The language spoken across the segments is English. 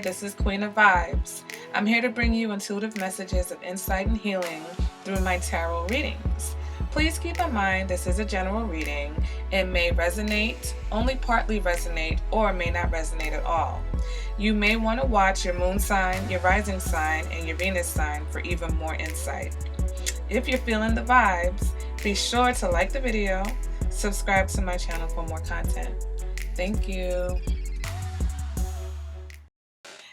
this is Queen of Vibes. I'm here to bring you intuitive messages of insight and healing through my tarot readings. Please keep in mind this is a general reading. It may resonate, only partly resonate, or may not resonate at all. You may want to watch your moon sign, your rising sign, and your Venus sign for even more insight. If you're feeling the vibes, be sure to like the video, subscribe to my channel for more content. Thank you.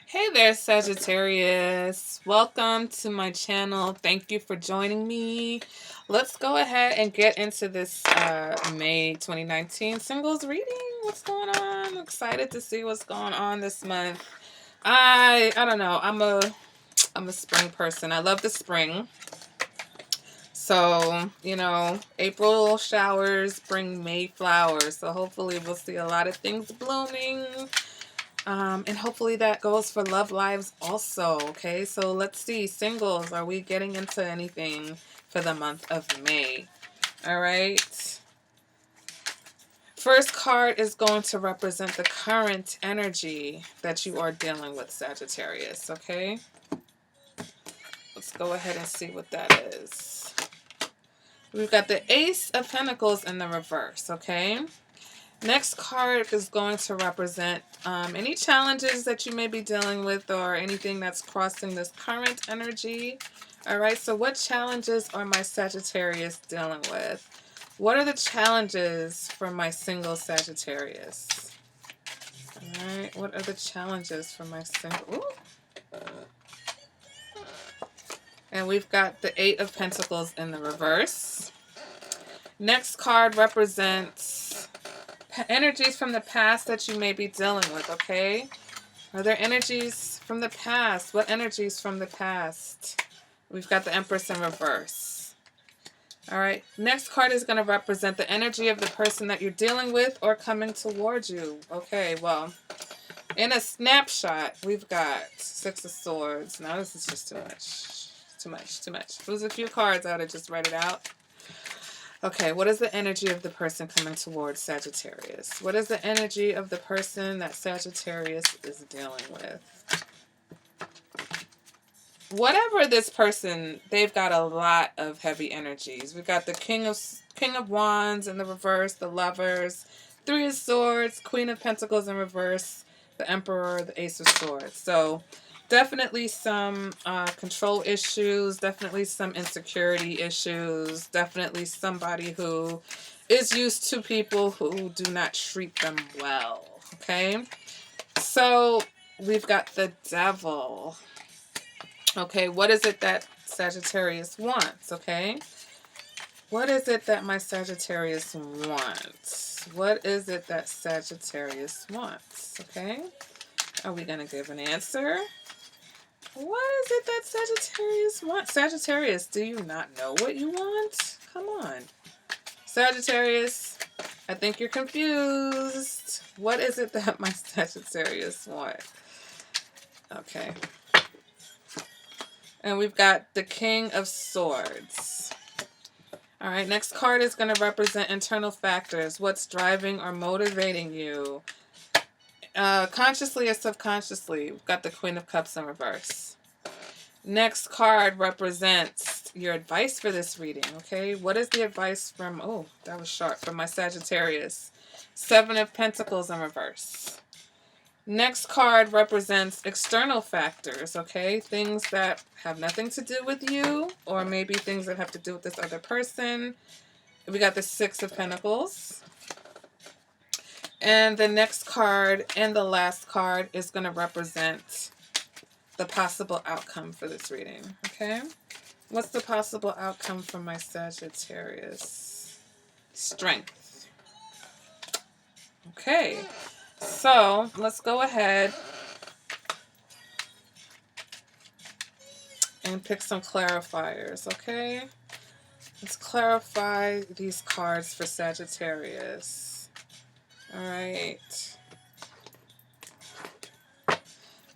Hey there, Sagittarius. Welcome to my channel. Thank you for joining me. Let's go ahead and get into this May 2019 singles reading. What's going on? I'm excited to see what's going on this month. I don't know. I'm a spring person. I love the spring. So, you know, April showers bring May flowers. So hopefully we'll see a lot of things blooming. And hopefully that goes for love lives also. Okay, so let's see. Singles, are we getting into anything for the month of May? All right. First card is going to represent the current energy that you are dealing with, Sagittarius. Okay. Let's go ahead and see what that is. We've got the Ace of Pentacles in the reverse. Okay. Next card is going to represent any challenges that you may be dealing with or anything that's crossing this current energy. All right, so what challenges are my Sagittarius dealing with? What are the challenges for my single Sagittarius? All right, what are the challenges for my single? Ooh. And we've got the Eight of Pentacles in the reverse. Next card represents energies from the past that you may be dealing with, okay? Are there energies from the past? What energies from the past? We've got the Empress in reverse. All right, next card is going to represent the energy of the person that you're dealing with or coming towards you. Okay, well, in a snapshot, we've got Six of Swords. Now this is just too much. Too much. If it was a few cards, I would have just read it out. Okay, what is the energy of the person coming towards Sagittarius? What is the energy of the person that Sagittarius is dealing with? Whatever this person, they've got a lot of heavy energies. We've got the King of Wands in the reverse, the Lovers, Three of Swords, Queen of Pentacles in reverse, the Emperor, the Ace of Swords. So definitely some control issues, definitely some insecurity issues, definitely somebody who is used to people who do not treat them well, okay? So we've got the Devil. Okay, what is it that Sagittarius wants, okay? What is it that my Sagittarius wants? What is it that Sagittarius wants, okay? Are we going to give an answer? What is it that Sagittarius wants? Sagittarius, do you not know what you want? Come on. Sagittarius, I think you're confused. What is it that my Sagittarius wants? Okay. And we've got the King of Swords. All right, next card is going to represent internal factors. What's driving or motivating you? Consciously or subconsciously. We've got the Queen of Cups in reverse. Next card represents your advice for this reading, okay? What is the advice from, oh, that was sharp, from my Sagittarius? Seven of Pentacles in reverse. Next card represents external factors, okay? Things that have nothing to do with you, or maybe things that have to do with this other person. We got the Six of Pentacles. And the next card and the last card is going to represent the possible outcome for this reading, okay? What's the possible outcome for my Sagittarius? Strength. Okay, so let's go ahead and pick some clarifiers, okay? Let's clarify these cards for Sagittarius. All right.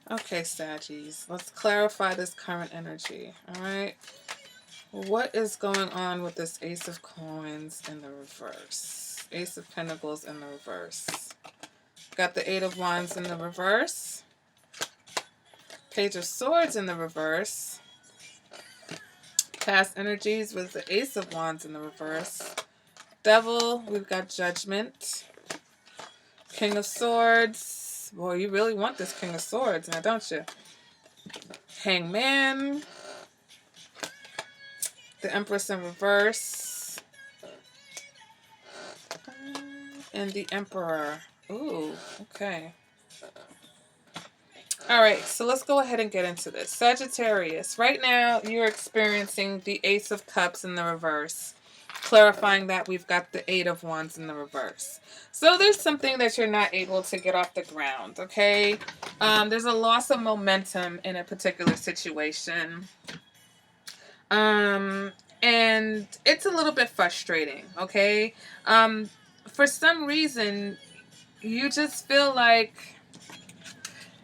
Okay, Saggies. Let's clarify this current energy. All right. What is going on with this Ace of Coins in the reverse? Ace of Pentacles in the reverse. Got the Eight of Wands in the reverse. Page of Swords in the reverse. Past energies with the Ace of Wands in the reverse. Devil, we've got Judgment. King of Swords. Boy, you really want this King of Swords now, don't you? Hangman. The Empress in reverse. And the Emperor. Ooh, okay. All right, so let's go ahead and get into this. Sagittarius, right now you're experiencing the Ace of Cups in the reverse. Clarifying that we've got the Eight of Wands in the reverse. So there's something that you're not able to get off the ground, okay? There's a loss of momentum in a particular situation. And it's a little bit frustrating, okay? For some reason, you just feel like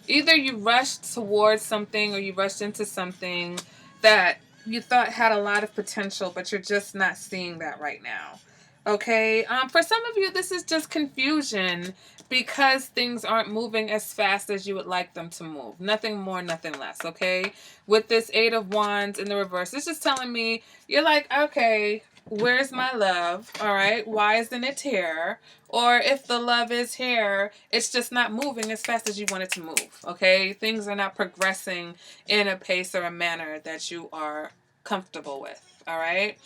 either you rushed towards something or you rushed into something that you thought had a lot of potential, but you're just not seeing that right now. Okay? For some of you, this is just confusion because things aren't moving as fast as you would like them to move. Nothing more, nothing less. Okay? With this Eight of Wands in the reverse, it's just telling me, you're like, okay, where's my love? All right? Why isn't it here? Or if the love is here, it's just not moving as fast as you want it to move, okay? Things are not progressing in a pace or a manner that you are comfortable with, all right?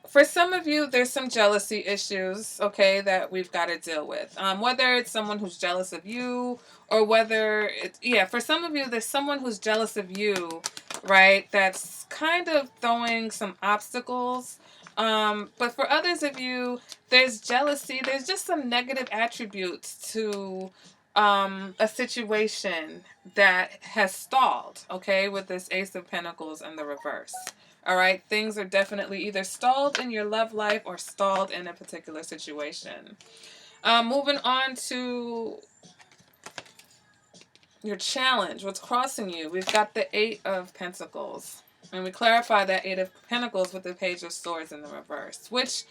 For some of you, there's some jealousy issues, okay, that we've got to deal with. Whether it's someone who's jealous of you or whether it's, yeah, for some of you, there's someone who's jealous of you, right, that's kind of throwing some obstacles. But for others of you, there's jealousy. There's just some negative attributes to a situation that has stalled, okay, with this Ace of Pentacles in the reverse. All right, things are definitely either stalled in your love life or stalled in a particular situation. Moving on to your challenge, what's crossing you. We've got the Eight of Pentacles. And we clarify that Eight of Pentacles with the Page of Swords in the reverse, which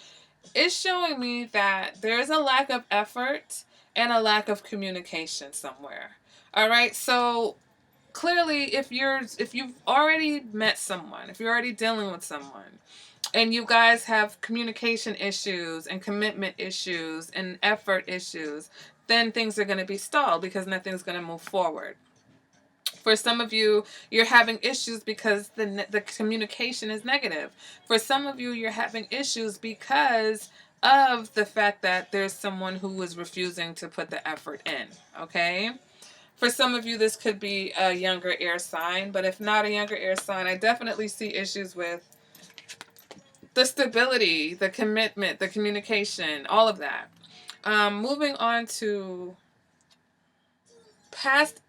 is showing me that there's a lack of effort and a lack of communication somewhere. All right, so clearly if you've already met someone, if you're already dealing with someone, and you guys have communication issues and commitment issues and effort issues, then things are going to be stalled because nothing's going to move forward. For some of you, you're having issues because the communication is negative. For some of you, you're having issues because of the fact that there's someone who is refusing to put the effort in, okay? For some of you, this could be a younger air sign, but if not a younger air sign, I definitely see issues with the stability, the commitment, the communication, all of that. Moving on to past...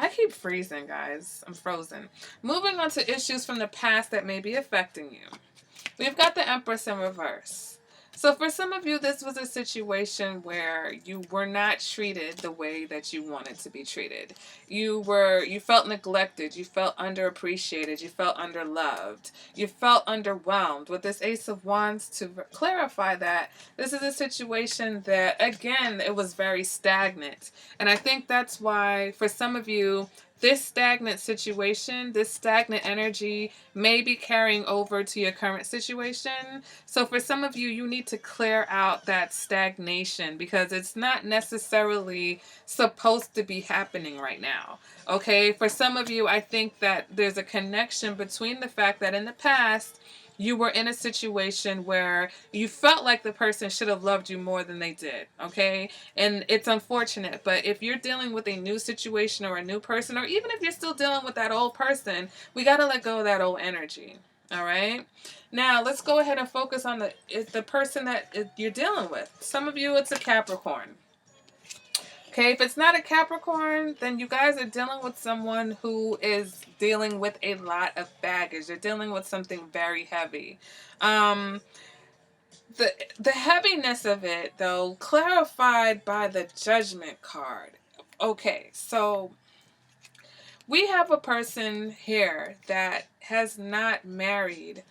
I keep freezing, guys. I'm frozen. Moving on to issues from the past that may be affecting you. We've got the Empress in reverse. So for some of you, this was a situation where you were not treated the way that you wanted to be treated. You felt neglected. You felt underappreciated. You felt underloved. You felt underwhelmed. With this Ace of Wands, to clarify that, this is a situation that, again, it was very stagnant. And I think that's why, for some of you, this stagnant situation, this stagnant energy may be carrying over to your current situation. So for some of you, you need to clear out that stagnation because it's not necessarily supposed to be happening right now. Okay? For some of you, I think that there's a connection between the fact that in the past, you were in a situation where you felt like the person should have loved you more than they did, okay? And it's unfortunate, but if you're dealing with a new situation or a new person, or even if you're still dealing with that old person, we got to let go of that old energy, all right? Now, let's go ahead and focus on the person that you're dealing with. Some of you, it's a Capricorn. Okay, if it's not a Capricorn, then you guys are dealing with someone who is dealing with a lot of baggage. They're dealing with something very heavy. The heaviness of it, though, clarified by the Judgment card. Okay, so we have a person here that has not married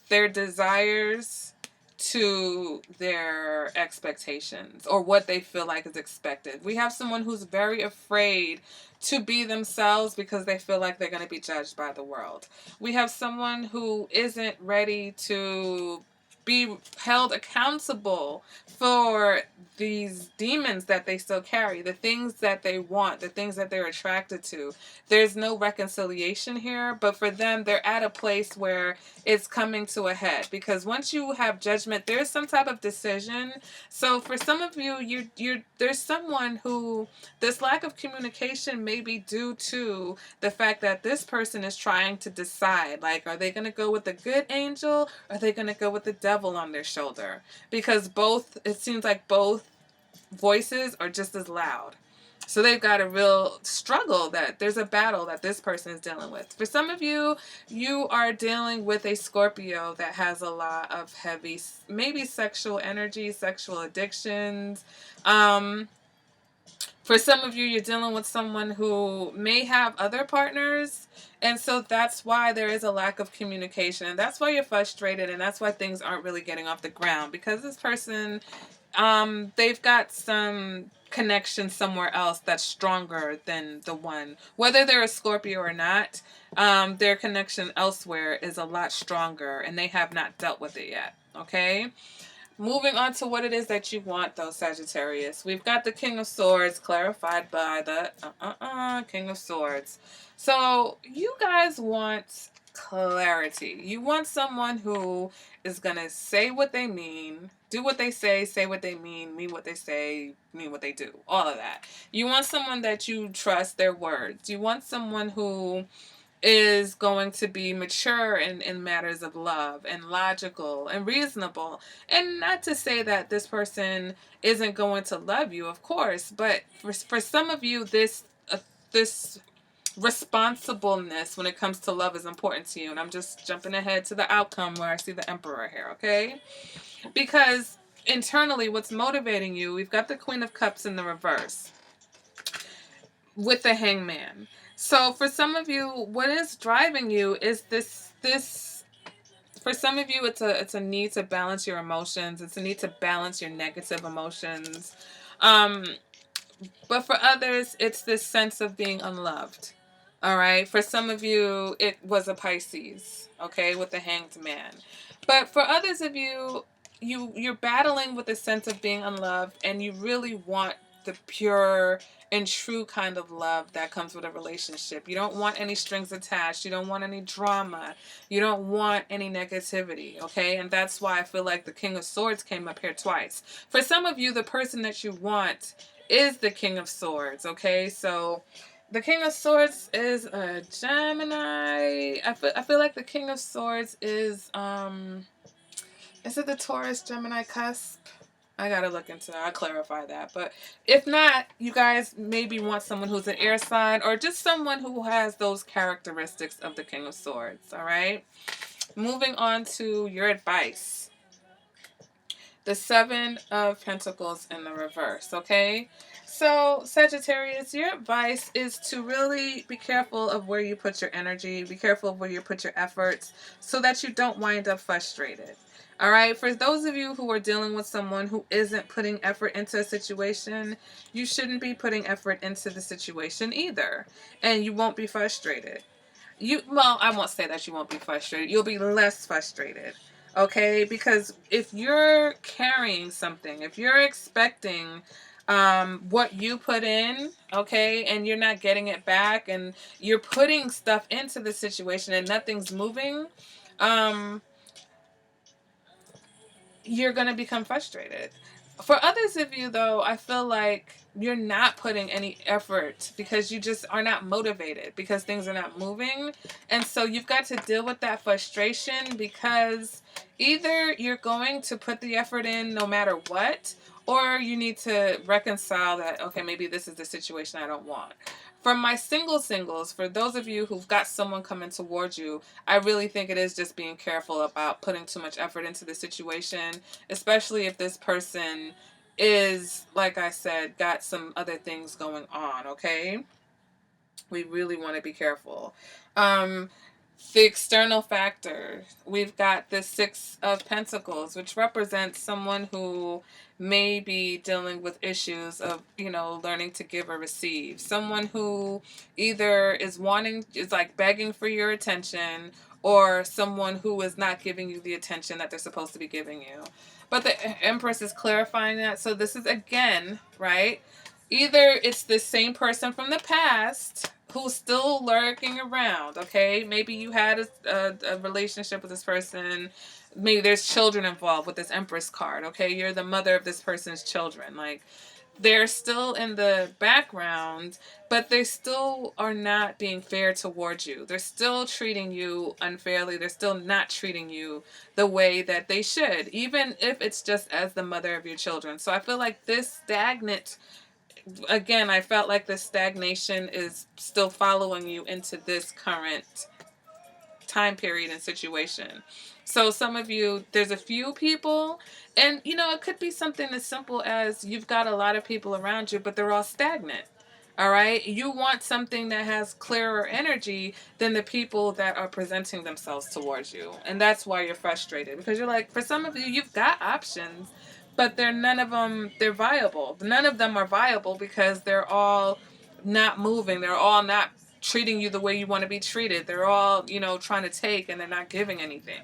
their desires to their expectations or what they feel like is expected. We have someone who's very afraid to be themselves because they feel like they're going to be judged by the world. We have someone who isn't ready to be held accountable for these demons that they still carry, the things that they want, the things that they're attracted to. There's no reconciliation here, but for them, they're at a place where it's coming to a head, because once you have judgment, there's some type of decision. So for some of you, there's someone who this lack of communication may be due to the fact that this person is trying to decide, like, are they going to go with the good angel, or are they going to go with the devil on their shoulder? Because both, it seems like both voices are just as loud. So they've got a real struggle, that there's a battle that this person is dealing with. For some of you, you are dealing with a Scorpio that has a lot of heavy, maybe sexual energy, sexual addictions. For some of you, you're dealing with someone who may have other partners. And so that's why there is a lack of communication. And that's why you're frustrated. And that's why things aren't really getting off the ground. Because this person, they've got some connection somewhere else that's stronger than the one. Whether they're a Scorpio or not, their connection elsewhere is a lot stronger. And they have not dealt with it yet. Okay? Moving on to what it is that you want, though, Sagittarius. We've got the King of Swords clarified by the King of Swords. So you guys want clarity. You want someone who is going to say what they mean, do what they say what they mean what they say, mean what they do. All of that. You want someone that you trust their words. You want someone who is going to be mature in matters of love and logical and reasonable. And not to say that this person isn't going to love you, of course, but for some of you, this responsibleness when it comes to love is important to you. And I'm just jumping ahead to the outcome where I see the Emperor here, okay? Because internally, what's motivating you, we've got the Queen of Cups in the reverse with the Hangman. So for some of you, what is driving you is this for some of you, it's a need to balance your emotions. It's a need to balance your negative emotions. But for others, it's this sense of being unloved. All right. For some of you, it was a Pisces, okay, with the Hanged Man. But for others of you, you're battling with a sense of being unloved, and you really want the pure and true kind of love that comes with a relationship. You don't want any strings attached. You don't want any drama. You don't want any negativity, okay? And that's why I feel like the King of Swords came up here twice. For some of you, the person that you want is the King of Swords, okay? So the King of Swords is a Gemini. I feel like the King of Swords is it the Taurus Gemini cusp? I gotta look into it. I'll clarify that. But if not, you guys maybe want someone who's an air sign, or just someone who has those characteristics of the King of Swords, all right? Moving on to your advice. The Seven of Pentacles in the reverse, okay? So, Sagittarius, your advice is to really be careful of where you put your energy, be careful of where you put your efforts, so that you don't wind up frustrated. All right, for those of you who are dealing with someone who isn't putting effort into a situation, you shouldn't be putting effort into the situation either, and you won't be frustrated. Well, I won't say that you won't be frustrated. You'll be less frustrated, okay? Because if you're carrying something, if you're expecting what you put in, okay, and you're not getting it back, and you're putting stuff into the situation and nothing's moving, you're going to become frustrated. For others of you, though, I feel like you're not putting any effort because you just are not motivated, because things are not moving. And so you've got to deal with that frustration, because either you're going to put the effort in no matter what, or you need to reconcile that, okay, maybe this is the situation I don't want. For my singles, for those of you who've got someone coming towards you, I really think it is just being careful about putting too much effort into the situation, especially if this person is, like I said, got some other things going on, okay? We really want to be careful. The external factor, we've got the Six of Pentacles, which represents someone who may be dealing with issues of, learning to give or receive. Someone who either is like begging for your attention, or someone who is not giving you the attention that they're supposed to be giving you. But the Empress is clarifying that. So this is, again, right? Either it's the same person from the past who's still lurking around, okay? Maybe you had a relationship with this person. Maybe there's children involved with this Empress card, okay? You're the mother of this person's children. Like, they're still in the background, but they still are not being fair towards you. They're still treating you unfairly. They're still not treating you the way that they should, even if it's just as the mother of your children. So I feel like this stagnant, again, I felt like the stagnation is still following you into this current time period and situation. So some of you, there's a few people, and it could be something as simple as you've got a lot of people around you, but they're all stagnant. All right. You want something that has clearer energy than the people that are presenting themselves towards you. And that's why you're frustrated, because you're like, for some of you, you've got options, but none of them, they're viable. None of them are viable because they're all not moving. They're all not treating you the way you want to be treated. They're all, trying to take, and they're not giving anything.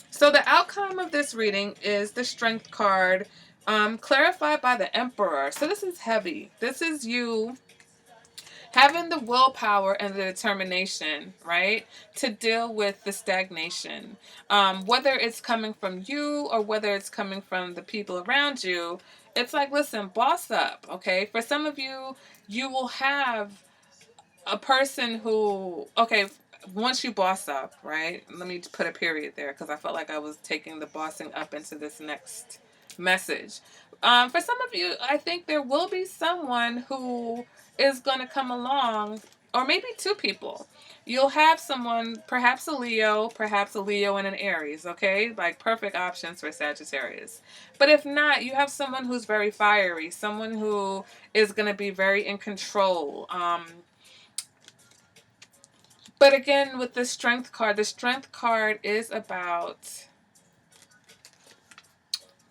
So the outcome of this reading is the Strength card, clarified by the Emperor. So this is heavy. This is you having the willpower and the determination, right, to deal with the stagnation. Whether it's coming from you or whether it's coming from the people around you, it's like, listen, boss up, okay? For some of you, you will have a person who, okay, once you boss up, right? Let me put a period there because I felt like I was taking the bossing up into this next message. For some of you, I think there will be someone who is going to come along, or maybe two people. You'll have someone, perhaps a Leo and an Aries, okay? Like perfect options for Sagittarius. But if not, you have someone who's very fiery, someone who is going to be very in control. But again, with the Strength card is about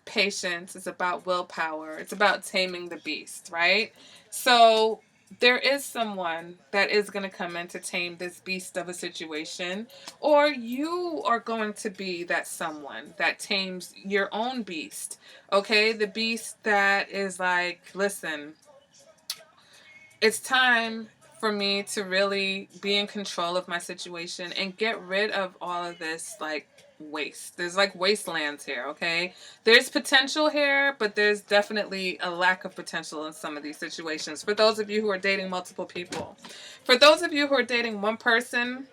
patience. It's about willpower. It's about taming the beast, right? So there is someone that is going to come in to tame this beast of a situation, or you are going to be that someone that tames your own beast, okay? The beast that is like, listen, it's time for me to really be in control of my situation and get rid of all of this, like, waste. There's like wastelands here, okay? There's potential here, but there's definitely a lack of potential in some of these situations. For those of you who are dating multiple people, for those of you who are dating one person,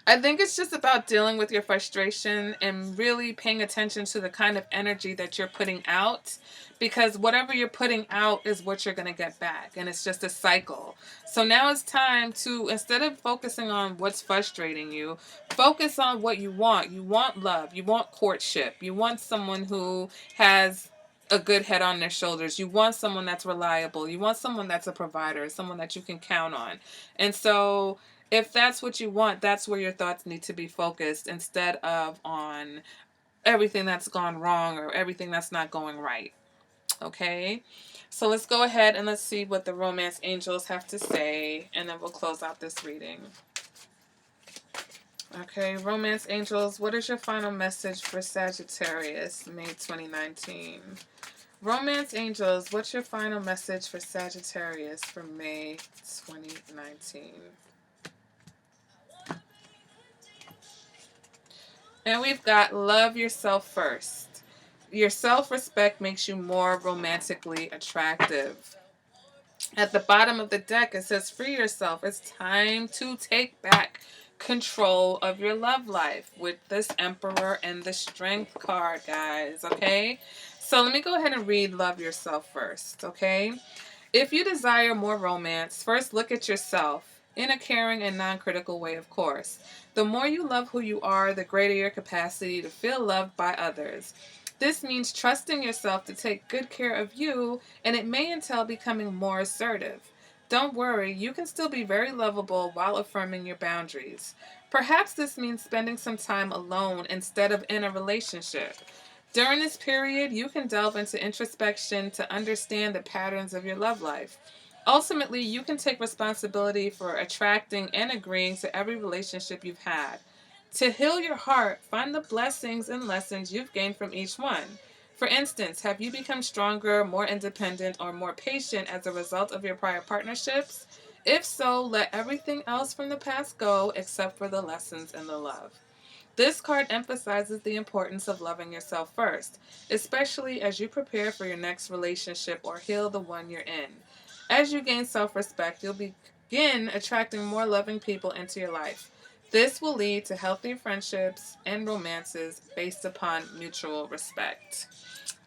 I think it's just about dealing with your frustration and really paying attention to the kind of energy that you're putting out, because whatever you're putting out is what you're going to get back, and it's just a cycle. So now it's time to, instead of focusing on what's frustrating you, focus on what you want. You want love. You want courtship. You want someone who has a good head on their shoulders. You want someone that's reliable. You want someone that's a provider, someone that you can count on. And so if that's what you want, that's where your thoughts need to be focused, instead of on everything that's gone wrong or everything that's not going right. Okay? So let's go ahead and let's see what the romance angels have to say, and then we'll close out this reading. Okay, romance angels, what is your final message for Sagittarius, May 2019? Romance angels, what's your final message for Sagittarius for May 2019? And we've got love yourself first. Your self-respect makes you more romantically attractive. At the bottom of the deck, it says, free yourself. It's time to take back control of your love life with this Emperor and the Strength card, guys, okay? So let me go ahead and read love yourself first, okay? If you desire more romance, first look at yourself. In a caring and non-critical way, of course. The more you love who you are, the greater your capacity to feel loved by others. This means trusting yourself to take good care of you, and it may entail becoming more assertive. Don't worry, you can still be very lovable while affirming your boundaries. Perhaps this means spending some time alone instead of in a relationship. During this period, you can delve into introspection to understand the patterns of your love life. Ultimately, you can take responsibility for attracting and agreeing to every relationship you've had. To heal your heart, find the blessings and lessons you've gained from each one. For instance, have you become stronger, more independent, or more patient as a result of your prior partnerships? If so, let everything else from the past go except for the lessons and the love. This card emphasizes the importance of loving yourself first, especially as you prepare for your next relationship or heal the one you're in. As you gain self-respect, you'll begin attracting more loving people into your life. This will lead to healthy friendships and romances based upon mutual respect.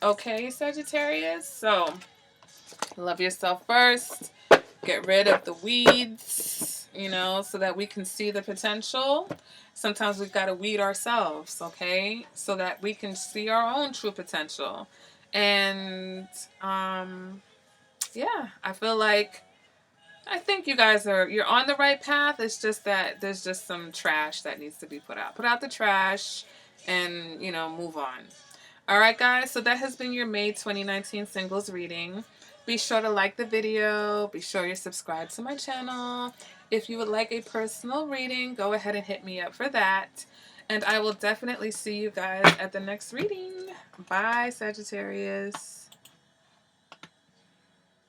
Okay, Sagittarius? So, love yourself first. Get rid of the weeds, so that we can see the potential. Sometimes we've got to weed ourselves, okay? So that we can see our own true potential. And, yeah, I think you guys you're on the right path. It's just that there's just some trash that needs to be put out. Put out the trash and, move on. All right, guys. So that has been your May 2019 singles reading. Be sure to like the video. Be sure you're subscribed to my channel. If you would like a personal reading, go ahead and hit me up for that. And I will definitely see you guys at the next reading. Bye, Sagittarius.